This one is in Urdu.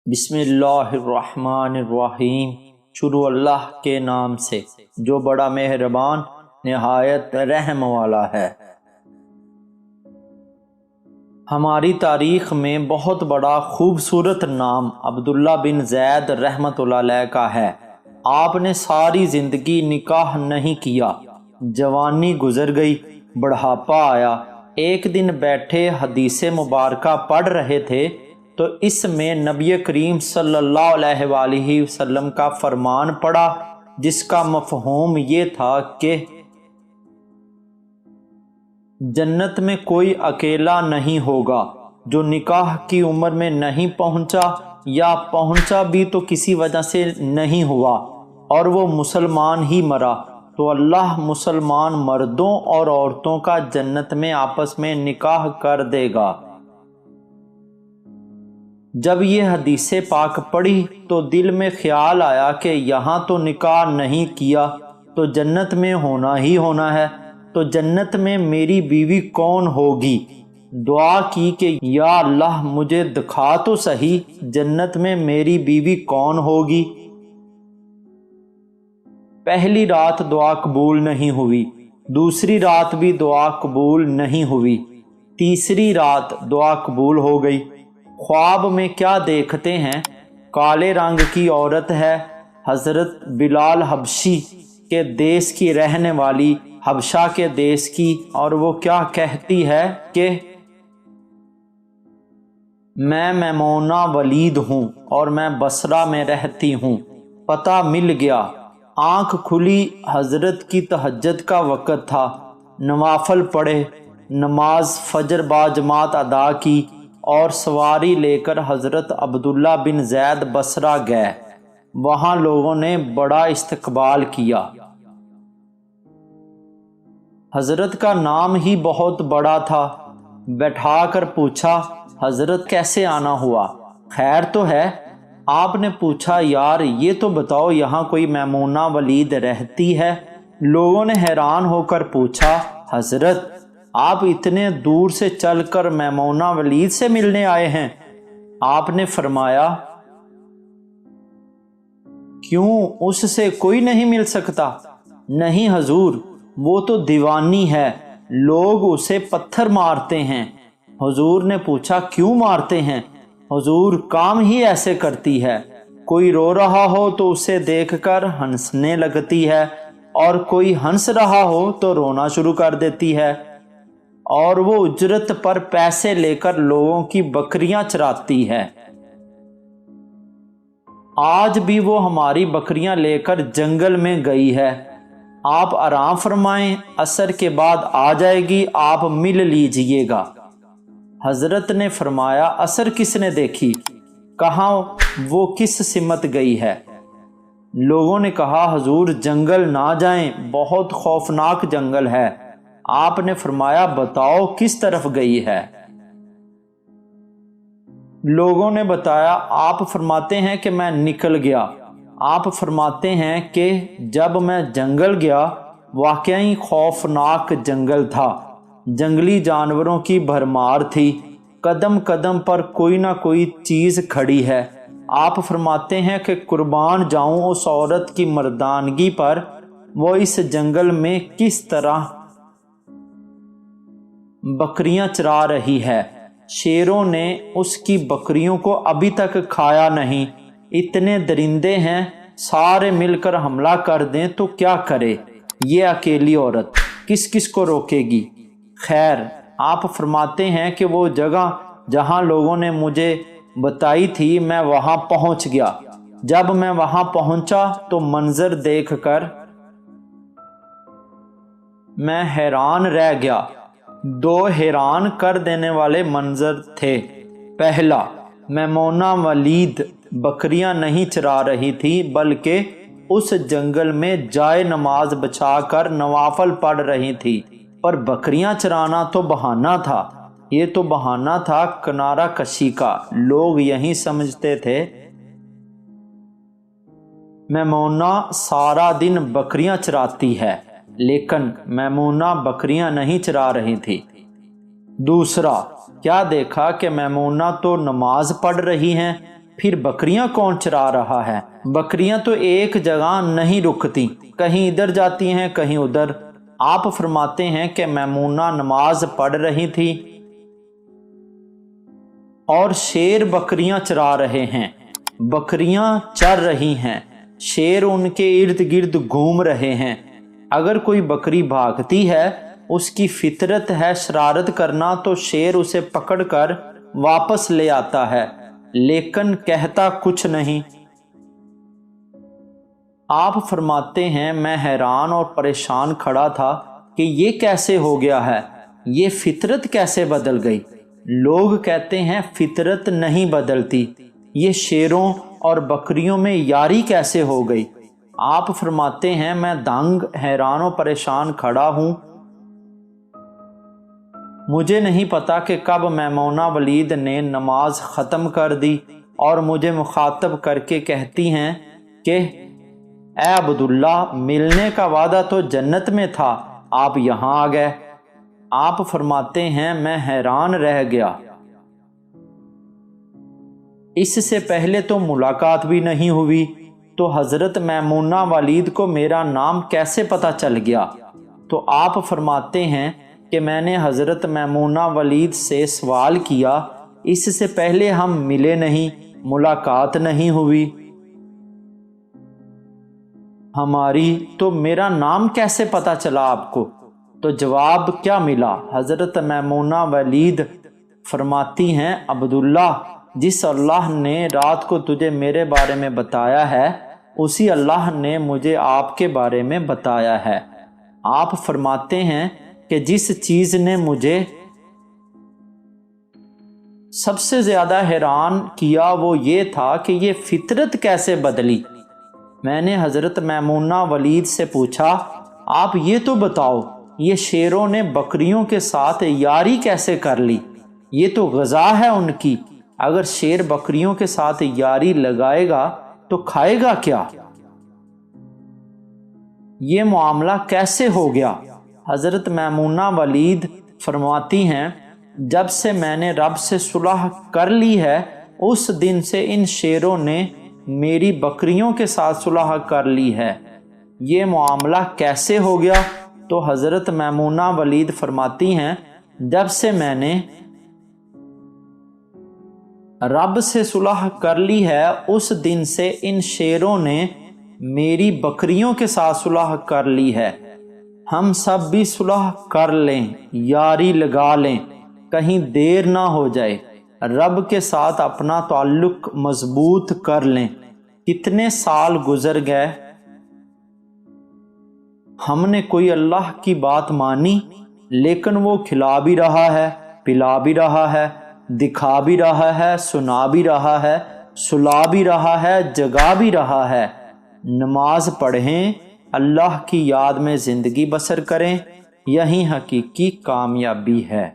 بسم اللہ الرحمن الرحیم۔ شروع اللہ کے نام سے جو بڑا مہربان نہایت رحم والا ہے۔ ہماری تاریخ میں بہت بڑا خوبصورت نام عبداللہ بن زید رحمۃ اللہ علیہ کا ہے۔ آپ نے ساری زندگی نکاح نہیں کیا، جوانی گزر گئی، بڑھاپا آیا۔ ایک دن بیٹھے حدیث مبارکہ پڑھ رہے تھے تو اس میں نبی کریم صلی اللہ علیہ وآلہ وسلم کا فرمان پڑا، جس کا مفہوم یہ تھا کہ جنت میں کوئی اکیلا نہیں ہوگا جو نکاح کی عمر میں نہیں پہنچا، یا پہنچا بھی تو کسی وجہ سے نہیں ہوا اور وہ مسلمان ہی مرا، تو اللہ مسلمان مردوں اور عورتوں کا جنت میں آپس میں نکاح کر دے گا۔ جب یہ حدیث پاک پڑھی تو دل میں خیال آیا کہ یہاں تو نکاح نہیں کیا تو جنت میں ہونا ہی ہونا ہے، تو جنت میں میری بیوی کون ہوگی؟ دعا کی کہ یا اللہ مجھے دکھا تو صحیح جنت میں میری بیوی کون ہوگی۔ پہلی رات دعا قبول نہیں ہوئی، دوسری رات بھی دعا قبول نہیں ہوئی، تیسری رات دعا قبول ہو گئی۔ خواب میں کیا دیکھتے ہیں؟ کالے رنگ کی عورت ہے، حضرت بلال حبشی کے دیس کی رہنے والی، حبشہ کے دیس کی، اور وہ کیا کہتی ہے کہ میں میمونہ ولید ہوں اور میں بصرہ میں رہتی ہوں، پتہ مل گیا۔ آنکھ کھلی، حضرت کی تہجد کا وقت تھا، نوافل پڑھے، نماز فجر باجماعت ادا کی اور سواری لے کر حضرت عبداللہ بن زید بصرہ گئے۔ وہاں لوگوں نے بڑا استقبال کیا۔ حضرت کا نام ہی بہت بڑا تھا۔ بیٹھا کر پوچھا حضرت کیسے آنا ہوا، خیر تو ہے؟ آپ نے پوچھا یار یہ تو بتاؤ یہاں کوئی میمونہ ولید رہتی ہے؟ لوگوں نے حیران ہو کر پوچھا حضرت آپ اتنے دور سے چل کر میمونہ ولید سے ملنے آئے ہیں؟ آپ نے فرمایا کیوں اس سے کوئی نہیں مل سکتا؟ نہیں حضور، وہ تو دیوانی ہے، لوگ اسے پتھر مارتے ہیں۔ حضور نے پوچھا کیوں مارتے ہیں؟ حضور کام ہی ایسے کرتی ہے، کوئی رو رہا ہو تو اسے دیکھ کر ہنسنے لگتی ہے، اور کوئی ہنس رہا ہو تو رونا شروع کر دیتی ہے، اور وہ اجرت پر پیسے لے کر لوگوں کی بکریاں چراتی ہے۔ آج بھی وہ ہماری بکریاں لے کر جنگل میں گئی ہے، آپ آرام فرمائیں، عصر کے بعد آ جائے گی، آپ مل لیجئے گا۔ حضرت نے فرمایا عصر کس نے دیکھی؟ کہاں وہ کس سمت گئی ہے؟ لوگوں نے کہا حضور جنگل نہ جائیں، بہت خوفناک جنگل ہے۔ آپ نے فرمایا بتاؤ کس طرف گئی ہے؟ لوگوں نے بتایا، آپ فرماتے ہیں کہ میں نکل گیا۔ آپ فرماتے ہیں کہ جب میں جنگل گیا واقعی خوفناک جنگل تھا، جنگلی جانوروں کی بھرمار تھی، قدم قدم پر کوئی نہ کوئی چیز کھڑی ہے۔ آپ فرماتے ہیں کہ قربان جاؤں اس عورت کی مردانگی پر، وہ اس جنگل میں کس طرح بکریاں چرا رہی ہے، شیروں نے اس کی بکریوں کو ابھی تک کھایا نہیں، اتنے درندے ہیں، سارے مل کر حملہ کر دیں تو کیا کرے یہ اکیلی عورت، کس کس کو روکے گی؟ خیر آپ فرماتے ہیں کہ وہ جگہ جہاں لوگوں نے مجھے بتائی تھی میں وہاں پہنچ گیا۔ جب میں وہاں پہنچا تو منظر دیکھ کر میں حیران رہ گیا۔ دو حیران کر دینے والے منظر تھے۔ پہلا، میمونہ ولید بکریاں نہیں چرا رہی تھی بلکہ اس جنگل میں جائے نماز بچھا کر نوافل پڑھ رہی تھی، پر بکریاں چرانا تو بہانہ تھا، یہ تو بہانہ تھا کنارہ کشی کا۔ لوگ یہی سمجھتے تھے میمونہ سارا دن بکریاں چراتی ہے، لیکن میمونہ بکریاں نہیں چرا رہی تھی۔ دوسرا، کیا دیکھا کہ میمونہ تو نماز پڑھ رہی ہیں، پھر بکریاں کون چرا رہا ہے؟ بکریاں تو ایک جگہ نہیں رکتی، کہیں ادھر جاتی ہیں کہیں ادھر۔ آپ فرماتے ہیں کہ میمونہ نماز پڑھ رہی تھی اور شیر بکریاں چرا رہے ہیں، بکریاں چر رہی ہیں، شیر ان کے ارد گرد گھوم رہے ہیں۔ اگر کوئی بکری بھاگتی ہے، اس کی فطرت ہے شرارت کرنا، تو شیر اسے پکڑ کر واپس لے آتا ہے، لیکن کہتا کچھ نہیں۔ آپ فرماتے ہیں میں حیران اور پریشان کھڑا تھا کہ یہ کیسے ہو گیا ہے، یہ فطرت کیسے بدل گئی؟ لوگ کہتے ہیں فطرت نہیں بدلتی، یہ شیروں اور بکریوں میں یاری کیسے ہو گئی؟ آپ فرماتے ہیں میں دنگ، حیران و پریشان کھڑا ہوں۔ مجھے نہیں پتا کہ کب میمونہ ولید نے نماز ختم کر دی اور مجھے مخاطب کر کے کہتی ہیں کہ اے عبداللہ، ملنے کا وعدہ تو جنت میں تھا، آپ یہاں آ گئے۔ آپ فرماتے ہیں میں حیران رہ گیا، اس سے پہلے تو ملاقات بھی نہیں ہوئی، تو حضرت میمونہ ولید کو میرا نام کیسے پتہ چل گیا؟ تو آپ فرماتے ہیں کہ میں نے حضرت میمونہ ولید سے سوال کیا، اس سے پہلے ہم ملے نہیں، ملاقات نہیں ہوئی ہماری، تو میرا نام کیسے پتہ چلا آپ کو؟ تو جواب کیا ملا؟ حضرت میمونہ ولید فرماتی ہیں عبداللہ، جس اللہ نے رات کو تجھے میرے بارے میں بتایا ہے، اسی اللہ نے مجھے آپ کے بارے میں بتایا ہے۔ آپ فرماتے ہیں کہ جس چیز نے مجھے سب سے زیادہ حیران کیا وہ یہ تھا کہ یہ فطرت کیسے بدلی۔ میں نے حضرت میمونہ ولید سے پوچھا، آپ یہ تو بتاؤ، یہ شیروں نے بکریوں کے ساتھ یاری کیسے کر لی؟ یہ تو غذا ہے ان کی، اگر شیر بکریوں کے ساتھ یاری لگائے گا تو کھائے گا کیا؟ یہ معاملہ کیسے ہو گیا؟ حضرت میمونہ ولید فرماتی ہیں جب سے میں نے رب سے صلح کر لی ہے، اس دن سے ان شیروں نے میری بکریوں کے ساتھ صلح کر لی ہے۔ یہ معاملہ کیسے ہو گیا؟ تو حضرت میمونہ ولید فرماتی ہیں جب سے میں نے رب سے صلح کر لی ہے، اس دن سے ان شیروں نے میری بکریوں کے ساتھ صلح کر لی ہے۔ ہم سب بھی صلح کر لیں، یاری لگا لیں، کہیں دیر نہ ہو جائے، رب کے ساتھ اپنا تعلق مضبوط کر لیں۔ کتنے سال گزر گئے، ہم نے کوئی اللہ کی بات مانی، لیکن وہ کھلا بھی رہا ہے، پلا بھی رہا ہے، دکھا بھی رہا ہے، سنا بھی رہا ہے، سلا بھی رہا ہے، جگا بھی رہا ہے۔ نماز پڑھیں، اللہ کی یاد میں زندگی بسر کریں، یہی حقیقی کامیابی ہے۔